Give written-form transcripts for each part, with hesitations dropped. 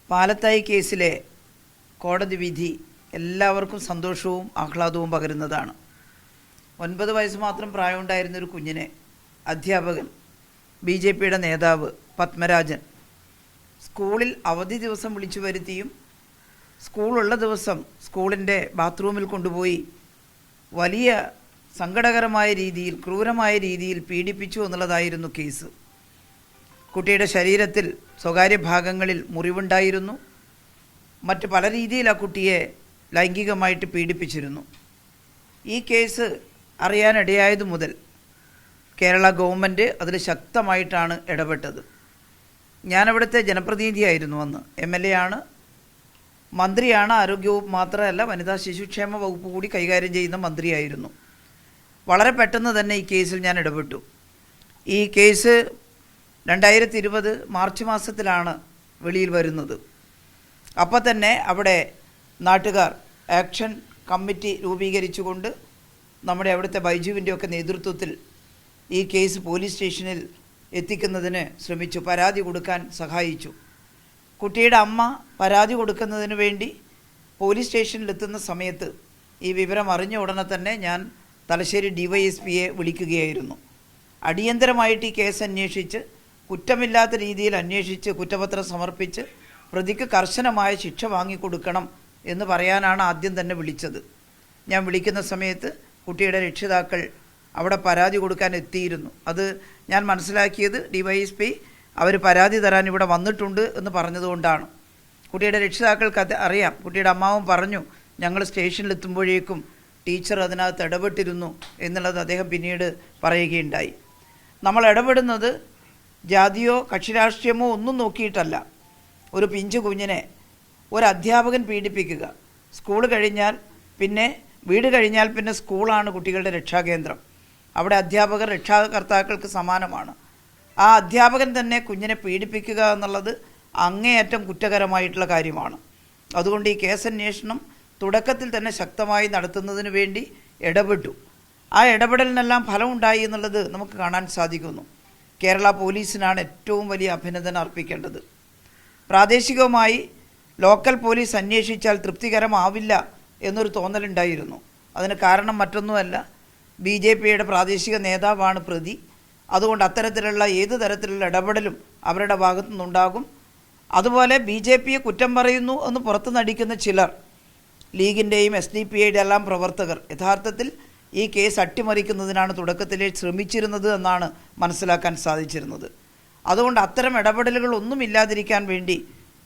പാലത്തായി കേസിലെ കോടതി വിധി എല്ലാവർക്കും സന്തോഷവും ആഹ്ലാദവും പകരുന്നതാണ്. 9 വയസ്സ് മാത്രം പ്രായമുണ്ടായിരുന്നൊരു കുഞ്ഞിനെ അധ്യാപകൻ, BJPയുടെ നേതാവ് പത്മരാജൻ സ്കൂളിൽ അവധി ദിവസം വിളിച്ചു വരുത്തിയും സ്കൂളുള്ള ദിവസം സ്കൂളിൻ്റെ ബാത്റൂമിൽ കൊണ്ടുപോയി വലിയ സങ്കടകരമായ രീതിയിൽ, ക്രൂരമായ രീതിയിൽ പീഡിപ്പിച്ചു എന്നുള്ളതായിരുന്നു കേസ്. കുട്ടിയുടെ ശരീരത്തിൽ സ്വകാര്യ ഭാഗങ്ങളിൽ മുറിവുണ്ടായിരുന്നു. മറ്റ് പല രീതിയിൽ ആ കുട്ടിയെ ലൈംഗികമായിട്ട് പീഡിപ്പിച്ചിരുന്നു. ഈ കേസ് അറിയാനിടയായതു മുതൽ കേരള ഗവൺമെൻറ് അതിൽ ശക്തമായിട്ടാണ് ഇടപെട്ടത്. ഞാനവിടുത്തെ ജനപ്രതിനിധിയായിരുന്നു. അന്ന് MLA ആണ്, മന്ത്രിയാണ്. ആരോഗ്യവകുപ്പ് മാത്രമല്ല, വനിതാ ശിശുക്ഷേമ വകുപ്പ് കൂടി കൈകാര്യം ചെയ്യുന്ന മന്ത്രിയായിരുന്നു. വളരെ പെട്ടെന്ന് തന്നെ ഈ കേസിൽ ഞാൻ ഇടപെട്ടു. ഈ കേസ് 2020 മാർച്ച് മാസത്തിലാണ് വെളിയിൽ വരുന്നത്. അപ്പോൾ തന്നെ അവിടെ നാട്ടുകാർ ആക്ഷൻ കമ്മിറ്റി രൂപീകരിച്ചുകൊണ്ട് നമ്മുടെ അവിടുത്തെ ബൈജുവിൻ്റെയൊക്കെ നേതൃത്വത്തിൽ ഈ കേസ് പോലീസ് സ്റ്റേഷനിൽ എത്തിക്കുന്നതിന് ശ്രമിച്ചു, പരാതി കൊടുക്കാൻ സഹായിച്ചു. കുട്ടിയുടെ അമ്മ പരാതി കൊടുക്കുന്നതിന് വേണ്ടി പോലീസ് സ്റ്റേഷനിലെത്തുന്ന സമയത്ത് ഈ വിവരം അറിഞ്ഞ ഉടനെ തന്നെ ഞാൻ തലശ്ശേരി DYSPയെ വിളിക്കുകയായിരുന്നു. അടിയന്തരമായിട്ട് ഈ കേസ് അന്വേഷിച്ച്, കുറ്റമില്ലാത്ത രീതിയിൽ അന്വേഷിച്ച് കുറ്റപത്രം സമർപ്പിച്ച് പ്രതിക്ക് കർശനമായ ശിക്ഷ വാങ്ങിക്കൊടുക്കണം എന്ന് പറയാനാണ് ആദ്യം തന്നെ വിളിച്ചത്. ഞാൻ വിളിക്കുന്ന സമയത്ത് കുട്ടിയുടെ രക്ഷിതാക്കൾ അവിടെ പരാതി കൊടുക്കാൻ എത്തിയിരുന്നു. അത് ഞാൻ മനസ്സിലാക്കിയത് DYSP അവർ പരാതി തരാൻ ഇവിടെ വന്നിട്ടുണ്ട് എന്ന് പറഞ്ഞതുകൊണ്ടാണ്. കുട്ടിയുടെ രക്ഷിതാക്കൾക്ക് അത് അറിയാം. കുട്ടിയുടെ അമ്മാവും പറഞ്ഞു, ഞങ്ങൾ സ്റ്റേഷനിലെത്തുമ്പോഴേക്കും ടീച്ചർ അതിനകത്ത് ഇടപെട്ടിരുന്നു എന്നുള്ളത് അദ്ദേഹം പിന്നീട് പറയുകയുണ്ടായി. നമ്മൾ ഇടപെടുന്നത് ജാതിയോ കക്ഷിരാഷ്ട്രീയമോ ഒന്നും നോക്കിയിട്ടല്ല. ഒരു പിഞ്ചു കുഞ്ഞിനെ ഒരു അധ്യാപകൻ പീഡിപ്പിക്കുക, സ്കൂൾ കഴിഞ്ഞാൽ പിന്നെ വീട് കഴിഞ്ഞാൽ പിന്നെ സ്കൂളാണ് കുട്ടികളുടെ രക്ഷാകേന്ദ്രം. അവിടെ അധ്യാപകർ രക്ഷാകർത്താക്കൾക്ക് സമാനമാണ്. ആ അധ്യാപകൻ തന്നെ കുഞ്ഞിനെ പീഡിപ്പിക്കുക എന്നുള്ളത് അങ്ങേയറ്റം കുറ്റകരമായിട്ടുള്ള കാര്യമാണ്. അതുകൊണ്ട് ഈ കേസന്വേഷണം തുടക്കത്തിൽ തന്നെ ശക്തമായി നടത്തുന്നതിന് വേണ്ടി ഇടപെട്ടു. ആ ഇടപെടലിനെല്ലാം ഫലമുണ്ടായി എന്നുള്ളത് നമുക്ക് കാണാൻ സാധിക്കുന്നു. കേരള പോലീസിനാണ് ഏറ്റവും വലിയ അഭിനന്ദനം അർപ്പിക്കേണ്ടത്. പ്രാദേശികമായി ലോക്കൽ പോലീസ് അന്വേഷിച്ചാൽ തൃപ്തികരമാവില്ല എന്നൊരു തോന്നലുണ്ടായിരുന്നു. അതിന് കാരണം മറ്റൊന്നുമല്ല, BJPയുടെ പ്രാദേശിക നേതാവാണ് പ്രതി. അതുകൊണ്ട് അത്തരത്തിലുള്ള ഏത് തരത്തിലുള്ള ഇടപെടലും അവരുടെ ഭാഗത്തു നിന്നുണ്ടാകും. അതുപോലെ BJPയെ കുറ്റം പറയുന്നു എന്ന് പുറത്തു നടിക്കുന്ന ചിലർ, ലീഗിൻ്റെയും SDPയുടെ എല്ലാം പ്രവർത്തകർ, യഥാർത്ഥത്തിൽ ഈ കേസ് അട്ടിമറിക്കുന്നതിനാണ് തുടക്കത്തിലേ ശ്രമിച്ചിരുന്നത് എന്നാണ് മനസ്സിലാക്കാൻ സാധിച്ചിരുന്നത്. അതുകൊണ്ട് അത്തരം ഇടപെടലുകളൊന്നും ഇല്ലാതിരിക്കാൻ വേണ്ടി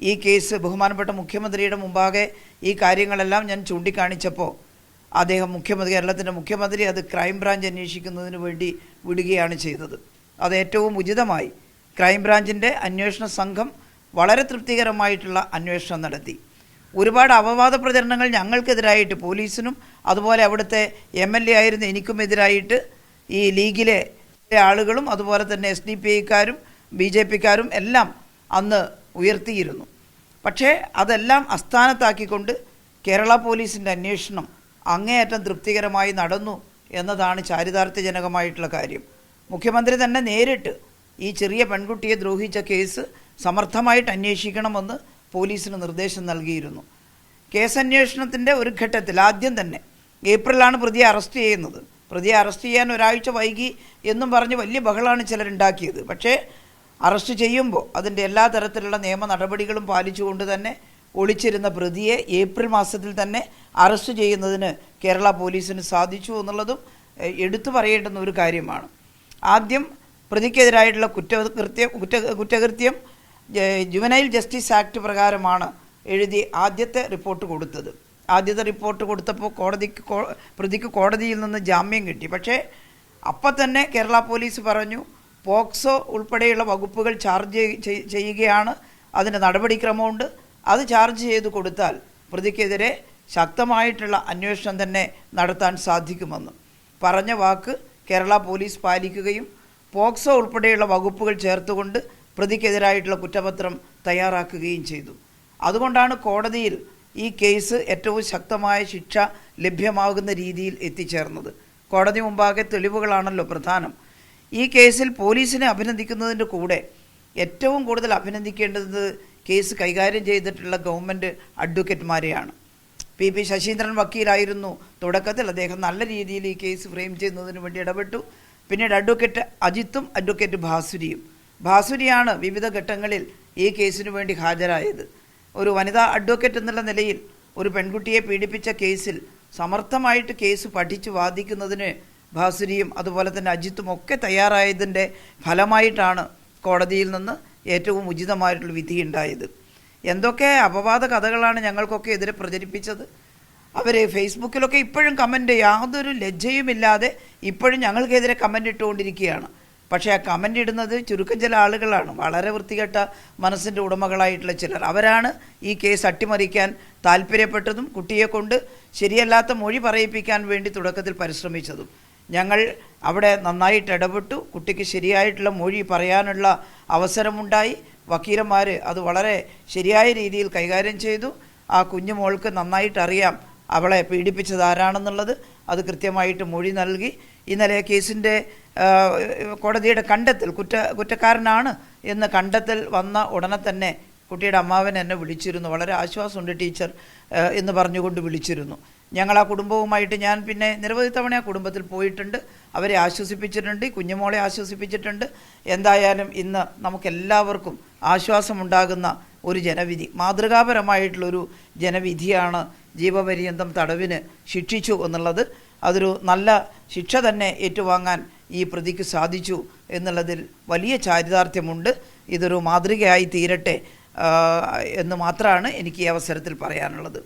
ഈ കേസ് ബഹുമാനപ്പെട്ട മുഖ്യമന്ത്രിയുടെ മുമ്പാകെ ഈ കാര്യങ്ങളെല്ലാം ഞാൻ ചൂണ്ടിക്കാണിച്ചപ്പോൾ അദ്ദേഹം കേരളത്തിൻ്റെ മുഖ്യമന്ത്രി അത് ക്രൈംബ്രാഞ്ച് അന്വേഷിക്കുന്നതിന് വേണ്ടി വിടുകയാണ് ചെയ്തത്. അത് ഏറ്റവും ഉചിതമായി ക്രൈംബ്രാഞ്ചിൻ്റെ അന്വേഷണ സംഘം വളരെ തൃപ്തികരമായിട്ടുള്ള അന്വേഷണം നടത്തി. ഒരുപാട് അപവാദ പ്രചരണങ്ങൾ ഞങ്ങൾക്കെതിരായിട്ട്, പോലീസിനും അതുപോലെ അവിടുത്തെ MLA ആയിരുന്ന എനിക്കുമെതിരായിട്ട് ഈ ലീഗിലെ ആളുകളും അതുപോലെ തന്നെ SDPIക്കാരും BJPക്കാരും എല്ലാം അന്ന് ഉയർത്തിയിരുന്നു. പക്ഷേ അതെല്ലാം അസ്ഥാനത്താക്കിക്കൊണ്ട് കേരള പോലീസിൻ്റെ അന്വേഷണം അങ്ങേയറ്റം തൃപ്തികരമായി നടന്നു എന്നതാണ് ചാരിതാർത്ഥ്യജനകമായിട്ടുള്ള കാര്യം. മുഖ്യമന്ത്രി തന്നെ നേരിട്ട് ഈ ചെറിയ പെൺകുട്ടിയെ ദ്രോഹിച്ച കേസ് സമർത്ഥമായിട്ട് അന്വേഷിക്കണമെന്ന് പോലീസിന് നിർദ്ദേശം നൽകിയിരുന്നു. കേസന്വേഷണത്തിൻ്റെ ഒരു ഘട്ടത്തിൽ ആദ്യം തന്നെ ഏപ്രിലാണ് പ്രതിയെ അറസ്റ്റ് ചെയ്യുന്നത്. പ്രതിയെ അറസ്റ്റ് ചെയ്യാൻ ഒരാഴ്ച വൈകി എന്നും പറഞ്ഞ് വലിയ ബഹളമാണ് ചിലരുണ്ടാക്കിയത്. പക്ഷേ അറസ്റ്റ് ചെയ്യുമ്പോൾ അതിൻ്റെ എല്ലാ തരത്തിലുള്ള നിയമ നടപടികളും പാലിച്ചുകൊണ്ട് തന്നെ ഒളിച്ചിരുന്ന പ്രതിയെ ഏപ്രിൽ മാസത്തിൽ തന്നെ അറസ്റ്റ് ചെയ്യുന്നതിന് കേരള പോലീസിന് സാധിച്ചു എന്നുള്ളതും എടുത്തു പറയേണ്ടുന്ന ഒരു കാര്യമാണ്. ആദ്യം പ്രതിക്കെതിരായിട്ടുള്ള കുറ്റകൃത്യം ജുവനൈൽ ജസ്റ്റിസ് ആക്ട് പ്രകാരമാണ് എഴുതി ആദ്യത്തെ റിപ്പോർട്ട് കൊടുത്തത്. ആദ്യത്തെ റിപ്പോർട്ട് കൊടുത്തപ്പോൾ പ്രതിക്ക് കോടതിയിൽ നിന്ന് ജാമ്യം കിട്ടി. പക്ഷേ അപ്പം തന്നെ കേരള പോലീസ് പറഞ്ഞു, പോക്സോ ഉൾപ്പെടെയുള്ള വകുപ്പുകൾ ചാർജ് ചെയ്യുകയാണ്, അതിൻ്റെ നടപടിക്രമമുണ്ട്, അത് ചാർജ് ചെയ്ത് കൊടുത്താൽ പ്രതിക്കെതിരെ ശക്തമായിട്ടുള്ള അന്വേഷണം തന്നെ നടത്താൻ സാധിക്കുമെന്ന് പറഞ്ഞ വാക്ക് കേരള പോലീസ് പാലിക്കുകയും പോക്സോ ഉൾപ്പെടെയുള്ള വകുപ്പുകൾ ചേർത്തുകൊണ്ട് പ്രതിക്കെതിരായിട്ടുള്ള കുറ്റപത്രം തയ്യാറാക്കുകയും ചെയ്തു. അതുകൊണ്ടാണ് കോടതിയിൽ ഈ കേസ് ഏറ്റവും ശക്തമായ ശിക്ഷ ലഭ്യമാകുന്ന രീതിയിൽ എത്തിച്ചേർന്നത്. കോടതി മുമ്പാകെ തെളിവുകളാണല്ലോ പ്രധാനം. ഈ കേസിൽ പോലീസിനെ അഭിനന്ദിക്കുന്നതിൻ്റെ കൂടെ ഏറ്റവും കൂടുതൽ അഭിനന്ദിക്കേണ്ടത് കേസ് കൈകാര്യം ചെയ്തിട്ടുള്ള ഗവൺമെൻറ് അഡ്വക്കേറ്റുമാരെയാണ്. പി ശശീന്ദ്രൻ വക്കീലായിരുന്നു തുടക്കത്തിൽ. അദ്ദേഹം നല്ല രീതിയിൽ ഈ കേസ് ഫ്രെയിം ചെയ്യുന്നതിന് വേണ്ടി ഇടപെട്ടു. പിന്നീട് അഡ്വക്കേറ്റ് അജിത്തും അഡ്വക്കേറ്റ് ഭാസുരിയാണ് വിവിധ ഘട്ടങ്ങളിൽ ഈ കേസിനു വേണ്ടി ഹാജരായത്. ഒരു വനിതാ അഡ്വക്കേറ്റ് എന്നുള്ള നിലയിൽ ഒരു പെൺകുട്ടിയെ പീഡിപ്പിച്ച കേസിൽ സമർത്ഥമായിട്ട് കേസ് പഠിച്ച് വാദിക്കുന്നതിന് ഭാസുരിയും അതുപോലെ തന്നെ അജിത്തും ഒക്കെ തയ്യാറായതിൻ്റെ ഫലമായിട്ടാണ് കോടതിയിൽ നിന്ന് ഏറ്റവും ഉചിതമായിട്ടുള്ള വിധിയുണ്ടായത്. എന്തൊക്കെ അപവാദ കഥകളാണ് ഞങ്ങൾക്കൊക്കെ എതിരെ പ്രചരിപ്പിച്ചത്. അവർ ഫേസ്ബുക്കിലൊക്കെ ഇപ്പോഴും കമൻറ്റ്, യാതൊരു ലജ്ജയുമില്ലാതെ ഇപ്പോഴും ഞങ്ങൾക്കെതിരെ കമൻ്റ് ഇട്ടുകൊണ്ടിരിക്കുകയാണ്. പക്ഷേ ആ കമൻ്റ് ഇടുന്നത് ചുരുക്കം ചില ആളുകളാണ്, വളരെ വൃത്തികെട്ട മനസ്സിൻ്റെ ഉടമകളായിട്ടുള്ള ചിലർ. അവരാണ് ഈ കേസ് അട്ടിമറിക്കാൻ താല്പര്യപ്പെട്ടതും കുട്ടിയെ കൊണ്ട് ശരിയല്ലാത്ത മൊഴി പറയിപ്പിക്കാൻ വേണ്ടി തുടക്കത്തിൽ പരിശ്രമിച്ചതും. ഞങ്ങൾ അവിടെ നന്നായിട്ട് ഇടപെട്ടു. കുട്ടിക്ക് ശരിയായിട്ടുള്ള മൊഴി പറയാനുള്ള അവസരമുണ്ടായി. വക്കീലന്മാർ അത് വളരെ ശരിയായ രീതിയിൽ കൈകാര്യം ചെയ്തു. ആ കുഞ്ഞു മോൾക്ക് നന്നായിട്ട് അറിയാം അവളെ പീഡിപ്പിച്ചത് ആരാണെന്നുള്ളത്. അത് കൃത്യമായിട്ട് മൊഴി നൽകി. ഇന്നലെ കേസിൻ്റെ കോടതിയുടെ കണ്ടെത്തൽ കുറ്റക്കാരനാണ് എന്ന് കണ്ടെത്തൽ വന്ന ഉടനെ തന്നെ കുട്ടിയുടെ അമ്മാവൻ എന്നെ വിളിച്ചിരുന്നു. വളരെ ആശ്വാസമുണ്ട് ടീച്ചർ എന്ന് പറഞ്ഞുകൊണ്ട് വിളിച്ചിരുന്നു. ഞങ്ങൾ ആ കുടുംബവുമായിട്ട് ഞാൻ പിന്നെ നിരവധി തവണ ആ കുടുംബത്തിൽ പോയിട്ടുണ്ട്. അവരെ ആശ്വസിപ്പിച്ചിട്ടുണ്ട്, കുഞ്ഞുമോളെ ആശ്വസിപ്പിച്ചിട്ടുണ്ട്. എന്തായാലും ഇന്ന് നമുക്കെല്ലാവർക്കും ആശ്വാസമുണ്ടാകുന്ന ഒരു ജനവിധി, മാതൃകാപരമായിട്ടുള്ളൊരു ജനവിധിയാണ് ജീവപര്യന്തം തടവിന് ശിക്ഷിച്ചു എന്നുള്ളത്. അതൊരു നല്ല ശിക്ഷ തന്നെ ഏറ്റുവാങ്ങാൻ ഈ പ്രതിക്ക് സാധിച്ചു എന്നുള്ളതിൽ വലിയ ചാരിതാർത്ഥ്യമുണ്ട്. ഇതൊരു മാതൃകയായി തീരട്ടെ എന്ന് മാത്രമാണ് എനിക്ക് ഈ അവസരത്തിൽ പറയാനുള്ളത്.